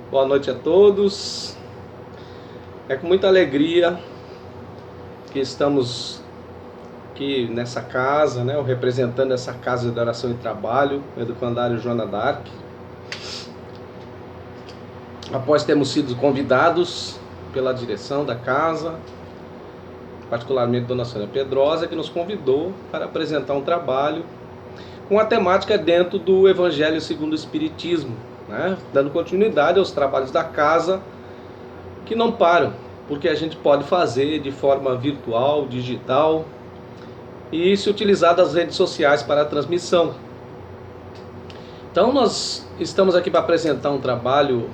Boa noite a todos. É com muita alegria que estamos aqui nessa casa, né? Representando essa casa de oração e trabalho, o Educandário Joana d'Arc. Após termos sido convidados pela direção da casa, particularmente Dona Sônia Pedrosa, que nos convidou para apresentar um trabalho com a temática dentro do Evangelho segundo o Espiritismo, né? Dando continuidade aos trabalhos da casa que não param, porque a gente pode fazer de forma virtual, digital e se utilizar das redes sociais para a transmissão. Então nós estamos aqui para apresentar um trabalho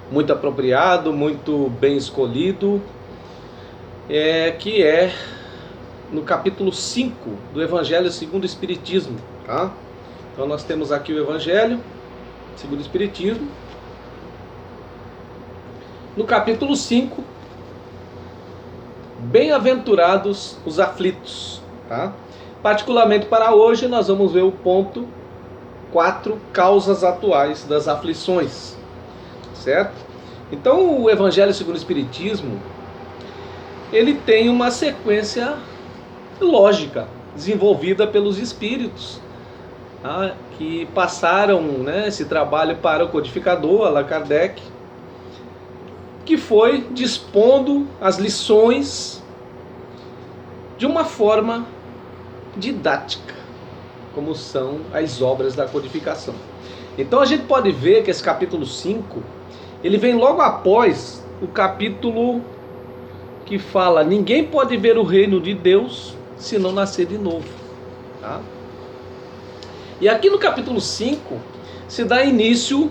muito apropriado, muito bem escolhido, que é no capítulo 5 do Evangelho segundo o Espiritismo, tá? Então nós temos aqui o Evangelho segundo o Espiritismo. No capítulo 5, bem-aventurados os aflitos, tá? Particularmente para hoje nós vamos ver o ponto 4, causas atuais das aflições, certo? Então o Evangelho segundo o Espiritismo, ele tem uma sequência lógica, desenvolvida pelos espíritos, tá? Que passaram, né, esse trabalho para o codificador, Allan Kardec, que foi dispondo as lições de uma forma didática, como são as obras da codificação. Então a gente pode ver que esse capítulo 5, ele vem logo após o capítulo que fala: ninguém pode ver o reino de Deus se não nascer de novo, tá? E aqui no capítulo 5 se dá início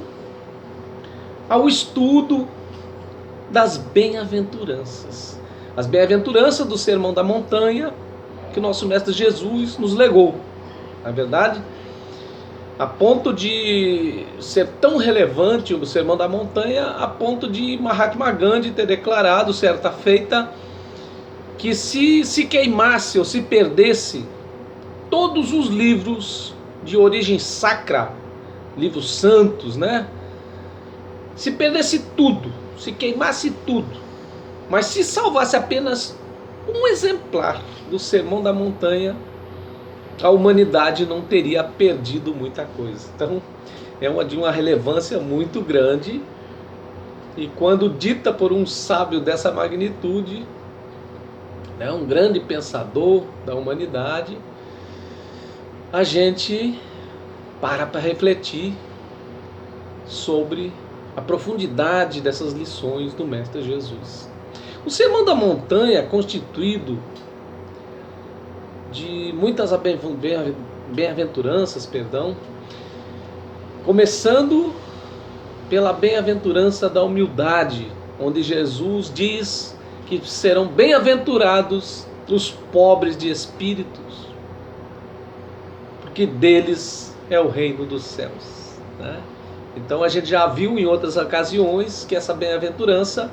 ao estudo das bem-aventuranças. As bem-aventuranças do Sermão da Montanha, que o nosso Mestre Jesus nos legou. Na verdade, a ponto de ser tão relevante o Sermão da Montanha, a ponto de Mahatma Gandhi ter declarado, certa feita, que se queimasse ou se perdesse todos os livros de origem sacra, livros santos, né? Se perdesse tudo, se queimasse tudo, mas se salvasse apenas um exemplar do Sermão da Montanha, a humanidade não teria perdido muita coisa. Então é de uma relevância muito grande, e quando dita por um sábio dessa magnitude, né, um grande pensador da humanidade, a gente para refletir sobre a profundidade dessas lições do Mestre Jesus. O Sermão da Montanha é constituído de muitas bem-aventuranças, começando pela bem-aventurança da humildade, onde Jesus diz que serão bem-aventurados os pobres de espíritos, porque deles é o reino dos céus, né? Então a gente já viu em outras ocasiões que essa bem-aventurança,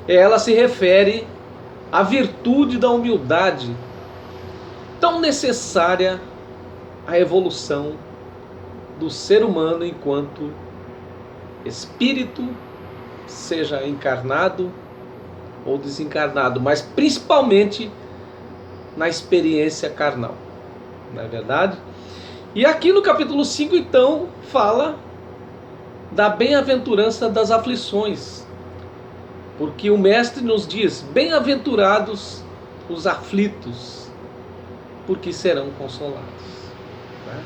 ela se refere à virtude da humildade, tão necessária à evolução do ser humano enquanto espírito, seja encarnado ou desencarnado, mas principalmente na experiência carnal, não é verdade? E aqui no capítulo 5 então fala da bem-aventurança das aflições, porque o Mestre nos diz: bem-aventurados os aflitos, porque serão consolados, né?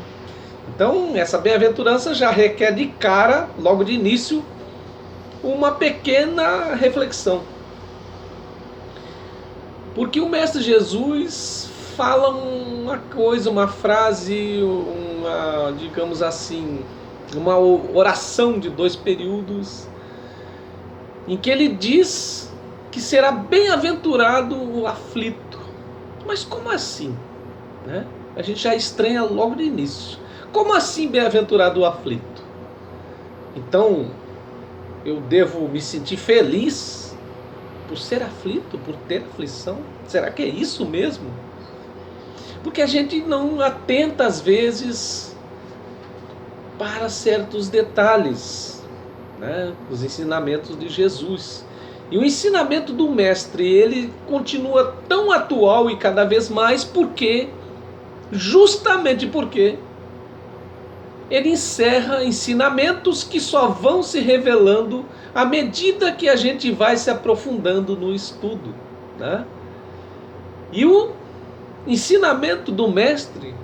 Então essa bem-aventurança já requer de cara, logo de início, uma pequena reflexão, porque o Mestre Jesus fala uma coisa, uma frase, digamos assim, uma oração de 2 períodos, em que ele diz que será bem-aventurado o aflito. Mas como assim, né? A gente já estranha logo de início. Como assim bem-aventurado o aflito? Então eu devo me sentir feliz por ser aflito, por ter aflição? Será que é isso mesmo? Porque a gente não atenta às vezes para certos detalhes. né? Os ensinamentos de Jesus. E o ensinamento do Mestre, ele continua tão atual e cada vez mais justamente porque ele encerra ensinamentos que só vão se revelando à medida que a gente vai se aprofundando no estudo, né? E o ensinamento do Mestre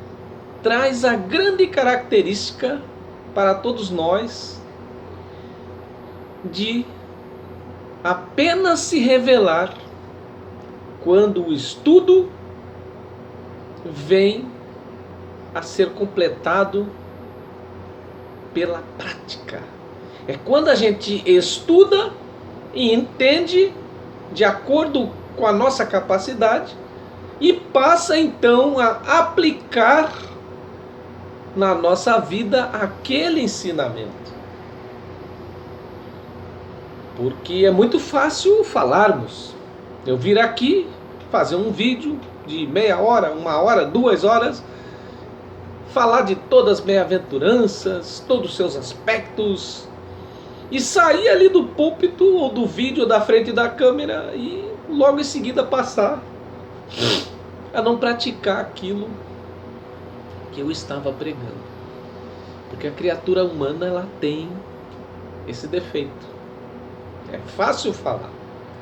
traz a grande característica para todos nós de apenas se revelar quando o estudo vem a ser completado pela prática. É quando a gente estuda e entende de acordo com a nossa capacidade e passa então a aplicar na nossa vida aquele ensinamento. Porque é muito fácil falarmos. Eu vir aqui, fazer um vídeo de meia hora, 1 hora, 2 horas, falar de todas as bem-aventuranças, todos os seus aspectos, e sair ali do púlpito ou do vídeo, da frente da câmera, e logo em seguida passar a não praticar aquilo que eu estava pregando. Porque a criatura humana, ela tem esse defeito. É fácil falar,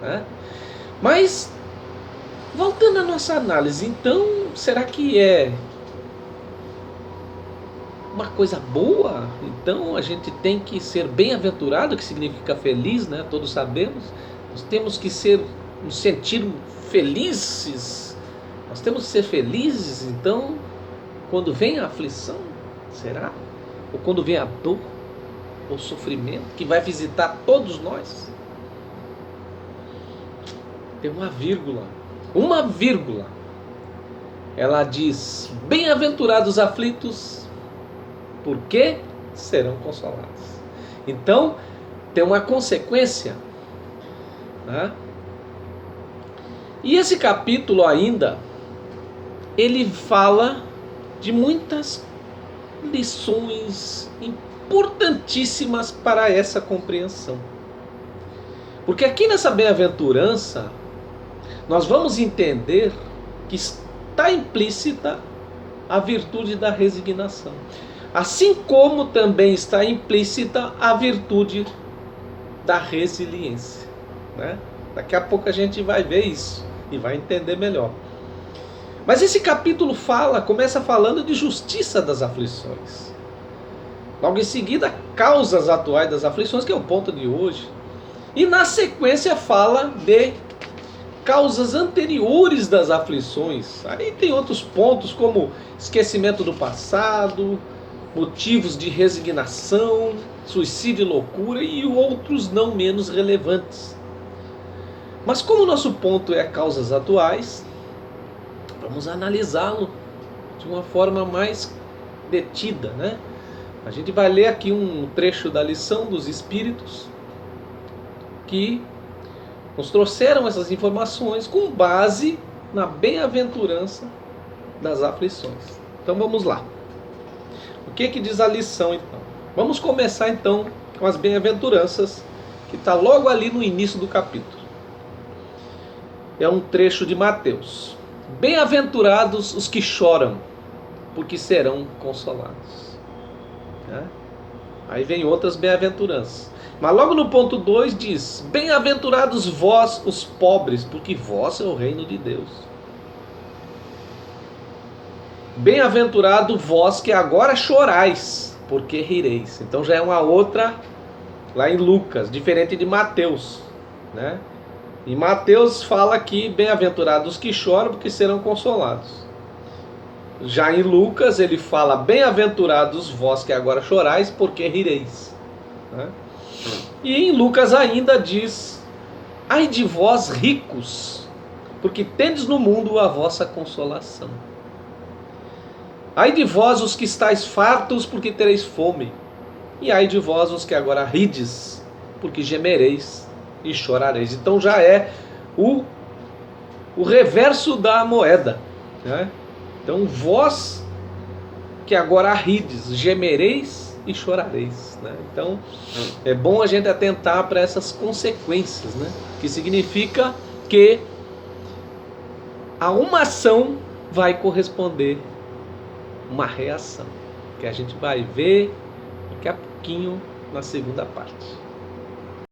né? Mas, voltando à nossa análise, então, será que é uma coisa boa? Então a gente tem que ser bem-aventurado, que significa feliz, né? Todos sabemos. Nós temos que nos sentir felizes. Nós temos que ser felizes, então, quando vem a aflição, será? Ou quando vem a dor, ou sofrimento, que vai visitar todos nós? Tem uma vírgula. Ela diz: bem-aventurados aflitos, porque serão consolados. Então, tem uma consequência, né? E esse capítulo ainda, ele fala de muitas lições importantíssimas para essa compreensão. Porque aqui nessa bem-aventurança, nós vamos entender que está implícita a virtude da resignação. Assim como também está implícita a virtude da resiliência, né? Daqui a pouco a gente vai ver isso e vai entender melhor. Mas esse capítulo começa falando de justiça das aflições. Logo em seguida, causas atuais das aflições, que é o ponto de hoje. E na sequência fala de causas anteriores das aflições. Aí tem outros pontos como esquecimento do passado, motivos de resignação, suicídio e loucura e outros não menos relevantes. Mas como o nosso ponto é causas atuais, vamos analisá-lo de uma forma mais detida, né? A gente vai ler aqui um trecho da lição dos Espíritos que nos trouxeram essas informações com base na bem-aventurança das aflições. Então vamos lá. O que diz a lição então? Vamos começar então com as bem-aventuranças, que está logo ali no início do capítulo. É um trecho de Mateus. Bem-aventurados os que choram, porque serão consolados. Aí vem outras bem-aventuranças. Mas logo no ponto 2 diz: bem-aventurados vós os pobres, porque vós é o reino de Deus. Bem-aventurado vós que agora chorais, porque rireis. Então já é uma outra lá em Lucas, diferente de Mateus, né? Em Mateus fala aqui: bem-aventurados que choram, porque serão consolados. Já em Lucas ele fala: bem-aventurados vós que agora chorais, porque rireis, né? E em Lucas ainda diz: ai de vós ricos, porque tendes no mundo a vossa consolação. Ai de vós os que estáis fartos, porque tereis fome. E ai de vós os que agora rides, porque gemereis e chorareis. Então já é o reverso da moeda, né? Então vós que agora rides, gemereis e chorareis, né? Então é bom a gente atentar para essas consequências, né? Que significa que a uma ação vai corresponder uma reação, que a gente vai ver daqui a pouquinho na segunda parte.